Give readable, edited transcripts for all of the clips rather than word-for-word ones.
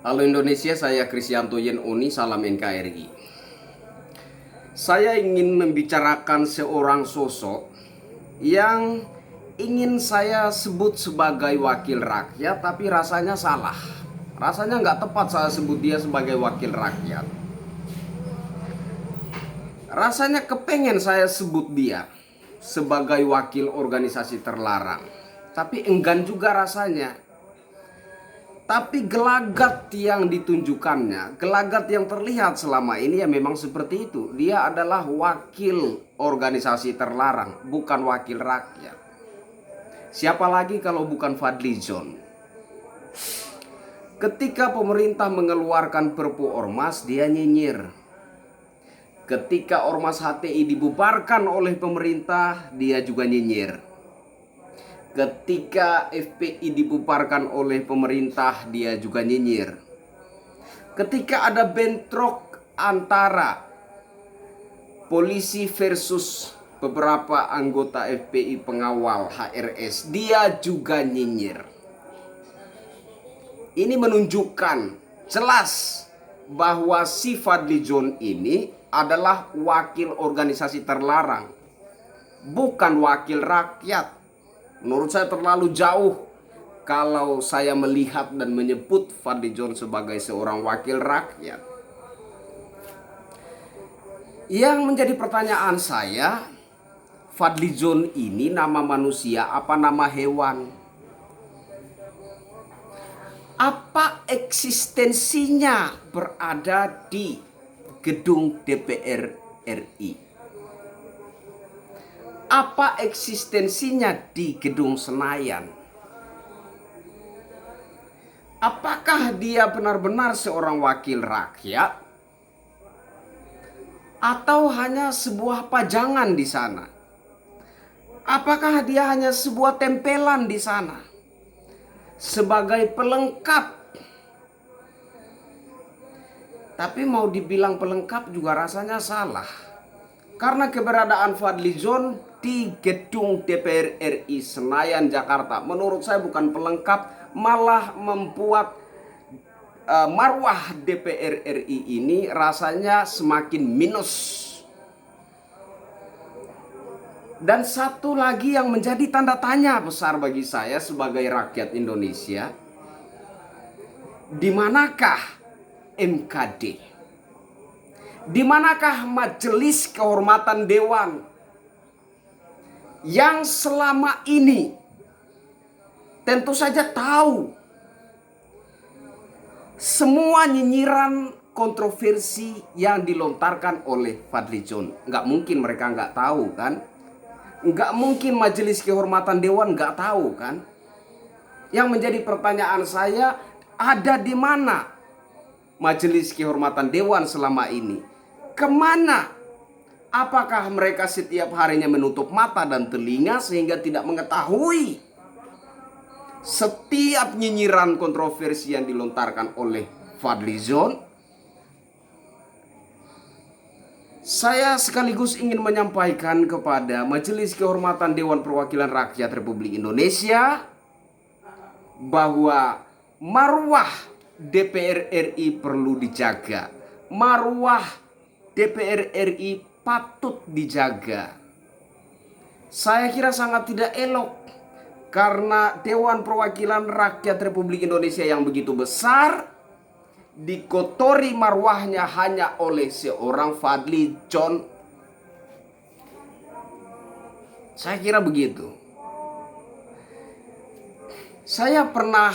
Halo Indonesia, saya Krisyanto Yen Oni, salam NKRI. Saya ingin membicarakan seorang sosok yang ingin saya sebut sebagai wakil rakyat, tapi rasanya salah. Rasanya nggak tepat saya sebut dia sebagai wakil rakyat. Rasanya kepengen saya sebut dia sebagai wakil organisasi terlarang, tapi enggan juga rasanya. Tapi gelagat yang ditunjukkannya, gelagat yang terlihat selama ini ya memang seperti itu. Dia adalah wakil organisasi terlarang, bukan wakil rakyat. Siapa lagi kalau bukan Fadly Zon? Ketika pemerintah mengeluarkan Perpu Ormas, dia nyinyir. Ketika Ormas HTI dibubarkan oleh pemerintah, dia juga nyinyir. Ketika FPI dibubarkan oleh pemerintah, dia juga nyinyir. Ketika ada bentrok antara polisi versus beberapa anggota FPI pengawal HRS, dia juga nyinyir. Ini menunjukkan jelas bahwa si Fadly Zon ini adalah wakil organisasi terlarang, bukan wakil rakyat. Menurut saya terlalu jauh kalau saya melihat dan menyebut Fadly Zon sebagai seorang wakil rakyat. Yang menjadi pertanyaan saya, Fadly Zon ini nama manusia apa nama hewan? Apa eksistensinya berada di gedung DPR RI? Apa eksistensinya di gedung Senayan? Apakah dia benar-benar seorang wakil rakyat? Atau hanya sebuah pajangan di sana? Apakah dia hanya sebuah tempelan di sana? Sebagai pelengkap. Tapi mau dibilang pelengkap juga rasanya salah. Karena keberadaan Fadly Zon di gedung DPR RI Senayan, Jakarta, menurut saya bukan pelengkap, malah membuat marwah DPR RI ini rasanya semakin minus. Dan satu lagi yang menjadi tanda tanya besar bagi saya sebagai rakyat Indonesia, di manakah MKD? Di manakah Majelis Kehormatan Dewan yang selama ini tentu saja tahu semua nyinyiran kontroversi yang dilontarkan oleh Fadly Zon? Nggak mungkin mereka nggak tahu kan? Nggak mungkin Majelis Kehormatan Dewan nggak tahu kan? Yang menjadi pertanyaan saya, ada di mana Majelis Kehormatan Dewan selama ini? Kemana? Apakah mereka setiap harinya menutup mata dan telinga sehingga tidak mengetahui setiap nyinyiran kontroversi yang dilontarkan oleh Fadly Zon? Saya sekaligus ingin menyampaikan kepada Majelis Kehormatan Dewan Perwakilan Rakyat Republik Indonesia bahwa marwah DPR RI perlu dijaga. Marwah DPR RI patut dijaga. Saya kira sangat tidak elok karena Dewan Perwakilan Rakyat Republik Indonesia yang begitu besar dikotori marwahnya hanya oleh seorang Fadly Zon. Saya kira begitu. Saya pernah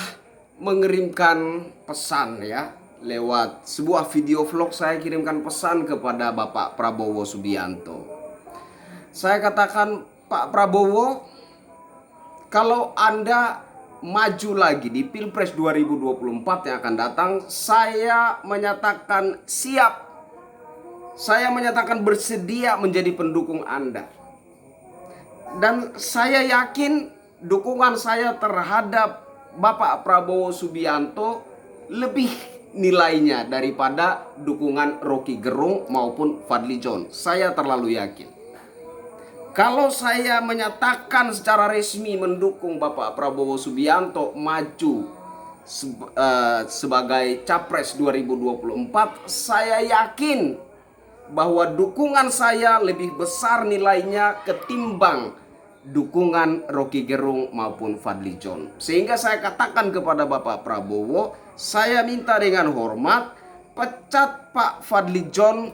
mengirimkan pesan lewat sebuah video vlog. Saya kirimkan pesan kepada Bapak Prabowo Subianto. Saya katakan, Pak Prabowo, kalau Anda maju lagi di Pilpres 2024 yang akan datang, saya menyatakan siap. Saya menyatakan bersedia menjadi pendukung Anda. Dan saya yakin dukungan saya terhadap Bapak Prabowo Subianto lebih nilainya daripada dukungan Rocky Gerung maupun Fadly Zon. Saya terlalu yakin. Kalau saya menyatakan secara resmi mendukung Bapak Prabowo Subianto maju sebagai Capres 2024, saya yakin bahwa dukungan saya lebih besar nilainya ketimbang dukungan Rocky Gerung maupun Fadlizon. Sehingga saya katakan kepada Bapak Prabowo, saya minta dengan hormat pecat Pak Fadlizon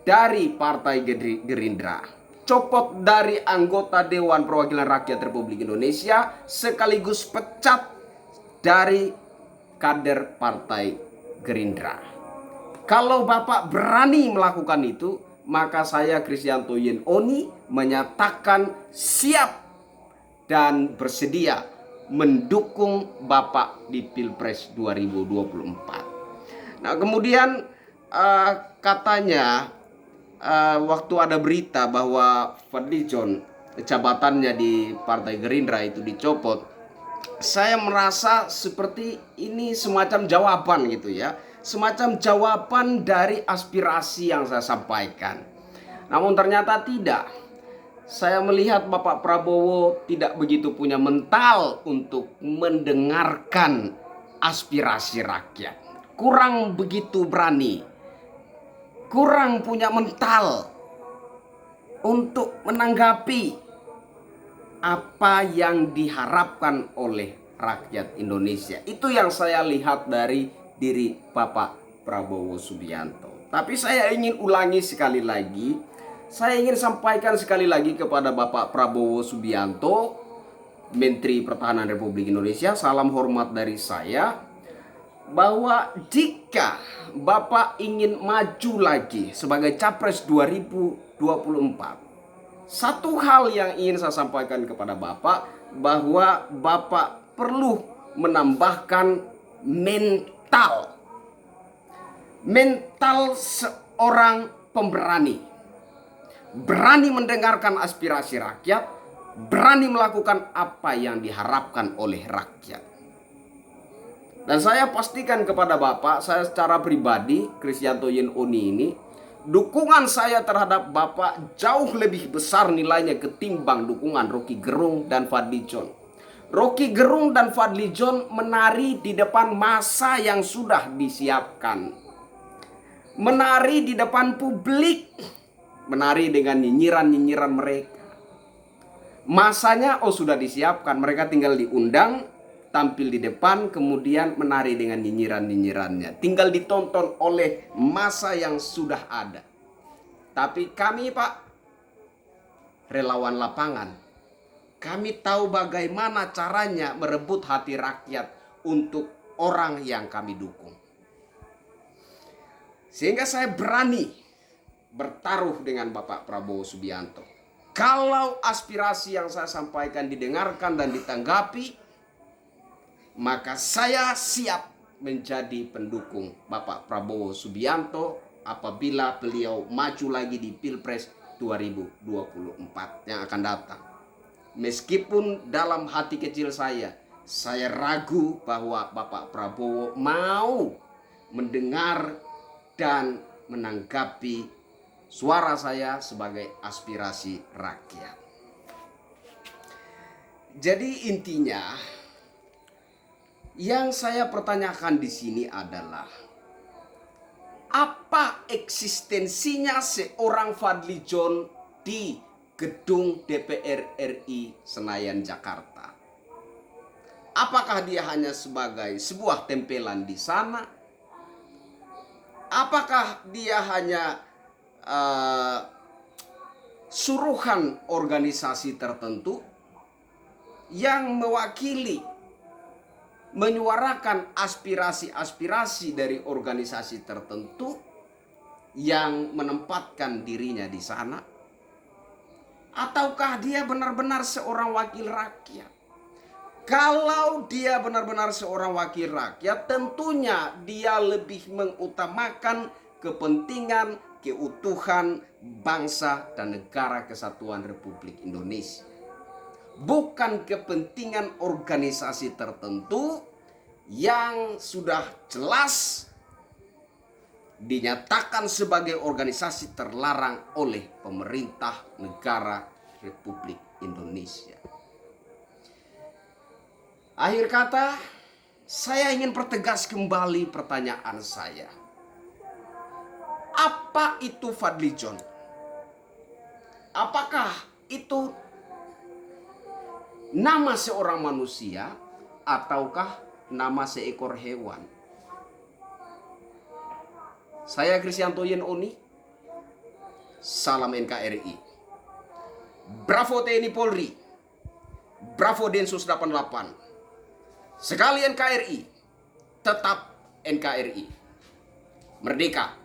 dari Partai Gerindra, copot dari anggota Dewan Perwakilan Rakyat Republik Indonesia, sekaligus pecat dari kader Partai Gerindra. Kalau Bapak berani melakukan itu, maka saya Kristianto Yen Oni menyatakan siap dan bersedia mendukung Bapak di Pilpres 2024. Nah, kemudian katanya waktu ada berita bahwa Fadlizon jabatannya di Partai Gerindra itu dicopot, saya merasa seperti ini semacam jawaban gitu ya. Semacam jawaban dari aspirasi yang saya sampaikan. Namun ternyata tidak. Saya melihat Bapak Prabowo tidak begitu punya mental untuk mendengarkan aspirasi rakyat. Kurang begitu berani. Kurang punya mental untuk menanggapi apa yang diharapkan oleh rakyat Indonesia. Itu yang saya lihat dari diri Bapak Prabowo Subianto. Tapi saya ingin ulangi sekali lagi, saya ingin sampaikan sekali lagi kepada Bapak Prabowo Subianto, Menteri Pertahanan Republik Indonesia, salam hormat dari saya, bahwa jika Bapak ingin maju lagi sebagai Capres 2024, satu hal yang ingin saya sampaikan kepada Bapak, bahwa Bapak perlu menambahkan mental seorang pemberani. Berani mendengarkan aspirasi rakyat, berani melakukan apa yang diharapkan oleh rakyat. Dan saya pastikan kepada Bapak, saya secara pribadi, Kristianto Yen Oni ini, dukungan saya terhadap Bapak jauh lebih besar nilainya ketimbang dukungan Rocky Gerung dan Fadlizon. Rocky Gerung dan Fadlizon menari di depan massa yang sudah disiapkan. Menari di depan publik. Menari dengan nyinyiran-nyinyiran mereka. Masanya sudah disiapkan. Mereka tinggal diundang, tampil di depan, kemudian menari dengan nyinyiran-nyinyirannya. Tinggal ditonton oleh massa yang sudah ada. Tapi kami Pak, relawan lapangan, kami tahu bagaimana caranya merebut hati rakyat untuk orang yang kami dukung. Sehingga saya berani bertaruh dengan Bapak Prabowo Subianto. Kalau aspirasi yang saya sampaikan didengarkan dan ditanggapi, maka saya siap menjadi pendukung Bapak Prabowo Subianto apabila beliau maju lagi di Pilpres 2024 yang akan datang. Meskipun dalam hati kecil saya ragu bahwa Bapak Prabowo mau mendengar dan menanggapi suara saya sebagai aspirasi rakyat. Jadi intinya yang saya pertanyakan di sini adalah apa eksistensinya seorang Fadlizon di gedung DPR RI Senayan, Jakarta? Apakah dia hanya sebagai sebuah tempelan di sana? Apakah dia hanya suruhan organisasi tertentu yang mewakili, menyuarakan aspirasi-aspirasi dari organisasi tertentu yang menempatkan dirinya di sana? Ataukah dia benar-benar seorang wakil rakyat? Kalau dia benar-benar seorang wakil rakyat, tentunya dia lebih mengutamakan kepentingan keutuhan bangsa dan negara kesatuan Republik Indonesia. Bukan kepentingan organisasi tertentu yang sudah jelas dinyatakan sebagai organisasi terlarang oleh pemerintah negara Republik Indonesia. Akhir kata, Saya ingin pertegas kembali pertanyaan saya. Apa itu Fadlizon? Apakah itu nama seorang manusia ataukah nama seekor hewan? Saya Kristianto Yen Oni. Salam NKRI. Bravo TNI Polri. Bravo Densus 88. Sekali NKRI, tetap NKRI. Merdeka!